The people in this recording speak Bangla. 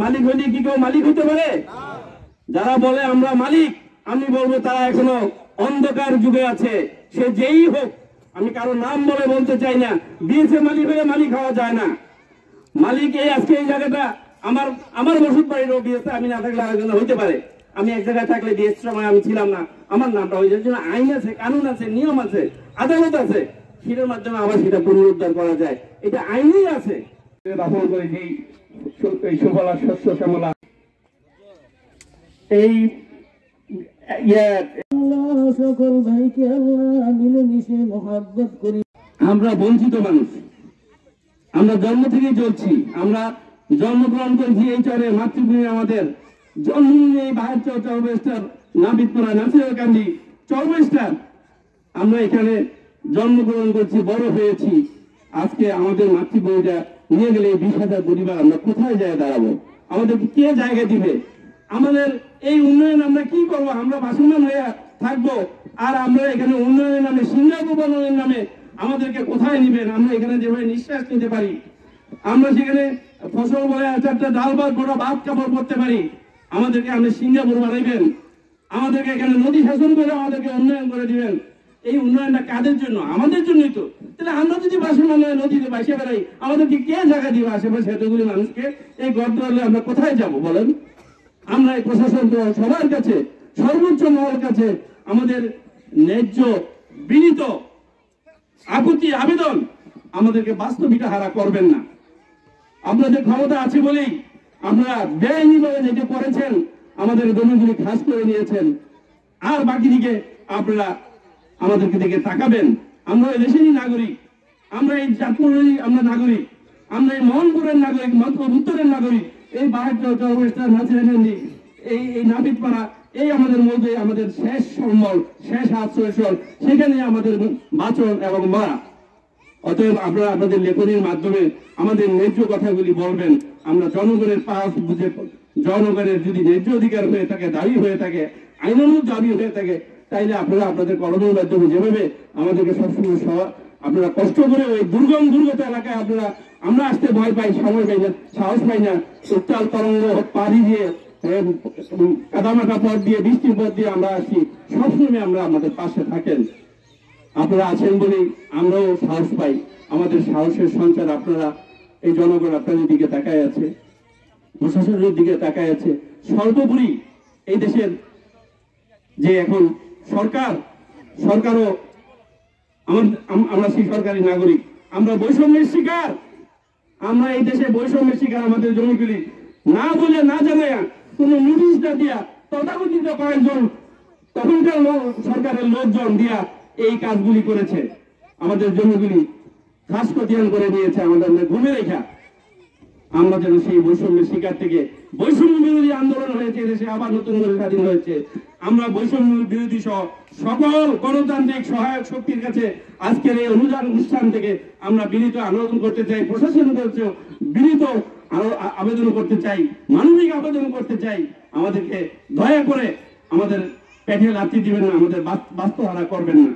মালিক হইলে কি কেউ মালিক হতে পারে? যারা বলে আমরা মালিক, আমি বলবো তারা এখনো অন্ধকার যুগে আছে। সে যেই হোক, আমি কারো নাম বলে বলতে চাই না, বিএসএ মালিক হয়ে মালিক হওয়া যায় না। মালিক এই আজকে এই জায়গাটা আমার ওষুধ বাড়ির বিএসএ আমি না থাকলে আরেকজন হইতে পারে। আমি এক জায়গায় থাকলে বিএস সময় আমি ছিলাম না, আমার নামটা হয়ে যাওয়ার জন্য আইন আছে, কানুন আছে, নিয়ম আছে, আদালত আছে, সেটার মাধ্যমে আবার সেটা পুনরুদ্ধার করা যায়। এটা আইনেই আছে। দাফন করে যেই সুফলা শস্য শ্যামলা এই সকল ভাইকে আল্লাহ মিলেমিশে মহব্বত করি। আমরা বঞ্চিত মানুষ, আমরা জন্ম থেকেই চলছি, আমরা জন্মগ্রহণ করেছি এই চরে, মাতৃভূমি আমাদের জন্মভূমি এই বাহার চরবেস্টার নাবিদপুরা নাসিরকান্দি চরবেস্টার। আমরা এখানে জন্মগ্রহণ করছি, বড় হয়েছি। আজকে আমাদের মাতৃভূমিটা নিয়ে গেলে 20,000 পরিবার আমরা কোথায় যায় দাঁড়াবো? আমাদের কে জায়গা দিবে? আমাদের এই উন্নয়ন আমরা কি করবো? আমরা বাসমান হয়ে থাকবো আর আমরা এখানে উন্নয়নের নামে, সিঙ্গাপুর উন্নয়নের নামে আমাদেরকে কোথায় নিবেন? আমরা এখানে যেভাবে নিঃশ্বাস নিতে পারি, আমরা সেখানে ফসল বলে 4টা ডাল ভাত গোটা ভাত কাপড় করতে পারি, আমাদেরকে আপনি সিঙ্গাপুর বানাইবেন? আমাদেরকে এখানে নদী শাসন করে আমাদেরকে উন্নয়ন করে দিবেন? এই উন্নয়নটা কাদের জন্য? আমাদের জন্যই তো। তাহলে আমরা যদি বাসমান হয়ে নদীতে বাসে বেড়াই, আমাদেরকে কে জায়গা দিবে? আশেপাশে এতগুলি মানুষকে এই গর্তে আমরা কোথায় যাব বলেন? আমরা এই প্রশাসন সবার কাছে, সর্বোচ্চ মহল কাছে আমাদের ন্যায্য বিনীত আপত্তি আবেদন, আমাদেরকে বাস্তবিকতা হারা করবেন না। আপনাদের ক্ষমতা আছে বলেই আপনারা বেআইনিভাবে যেটা করেছেন, আমাদের জমিগুলি খাস করে নিয়েছেন, আর বাকি দিকে আপনারা আমাদেরকে দিকে তাকাবেন। আমরা এই দেশেরই নাগরিক, আমরা এই চাঁদপুরেরই আমরা নাগরিক, আমরা এই মোহনপুরের নাগরিক, উত্তরের নাগরিক, এই বাহার চরবেস্টার নাসিরকান্দি এই নাবিদপাড়া, এই আমাদের মধ্যে আমাদের শেষ সম্বল, শেষ আশ্রয়স্থল, সেখানে আমাদের বাঁচন এবং মরা। অতএব আপনারা আপনাদের লেখনীর মাধ্যমে আমাদের ন্যায্য কথাগুলি বলবেন। আমরা জনগণের পাশ বুঝে, জনগণের যদি ন্যায্য অধিকার হয়ে থাকে, দাবি হয়ে থাকে, আইনানুগ দাবি হয়ে থাকে, তাইলে আপনারা আপনাদের কলমের মাধ্যমে যেভাবে আমাদেরকে সবসময় আপনারা কষ্ট করে ওই দুর্গত এলাকায় আমরা আসতে ভয় পাই, সময় পাই না, সাহস পাই না, উত্তাল তরঙ্গ পাড়ি দিয়ে, কাদামাটা পথ দিয়ে, বৃষ্টির পথ দিয়ে আমরা আসি, সবসময় আমরা আমাদের পাশে থাকেন। আপনারা আছেন বলেই আমরাও সাহস পাই। আমাদের সাহসের সঞ্চার আপনারা, এই জনগণ আপনাদের দিকে তাকায় আছে, প্রশাসনের দিকে তাকায় আছে। সর্বোপরি এই দেশের যে এখন সরকারও আমরা সেই সরকারি নাগরিক, আমরা বৈষম্যের শিকার, আমরা এই দেশে বৈষম্যের শিকার। আমাদের জমিগুলি না বলে, না জানে, কোন নোটিশ না দিয়া, তথাকথিত কয়েকজন তখনকার সরকারের লোকজন দিয়া এই কাজগুলি করেছে। আমাদের জমিগুলি খাস খতিয়ান করে নিয়েছে, আমাদের ঘুমে রেখা। আমরা যেন সেই বৈষম্যের শিকার থেকে, বৈষম্য বিরোধী আন্দোলন হয়েছে দেশে, আবার নতুন করে স্বাধীন হয়েছে। আমরা বৈষম্য বিরোধী সহ সকল গণতান্ত্রিক সহায়ক শক্তির কাছে আজকের এই অনুষ্ঠান থেকে আমরা বিনীত আবেদন করতে চাই, প্রশাসনের কাছেও বিনীত আবেদন করতে চাই, মানবিক আবেদন করতে চাই, আমাদেরকে দয়া করে আমাদের পেটে লাথি দিবেন না, আমাদের বাস্তু হারা করবেন না।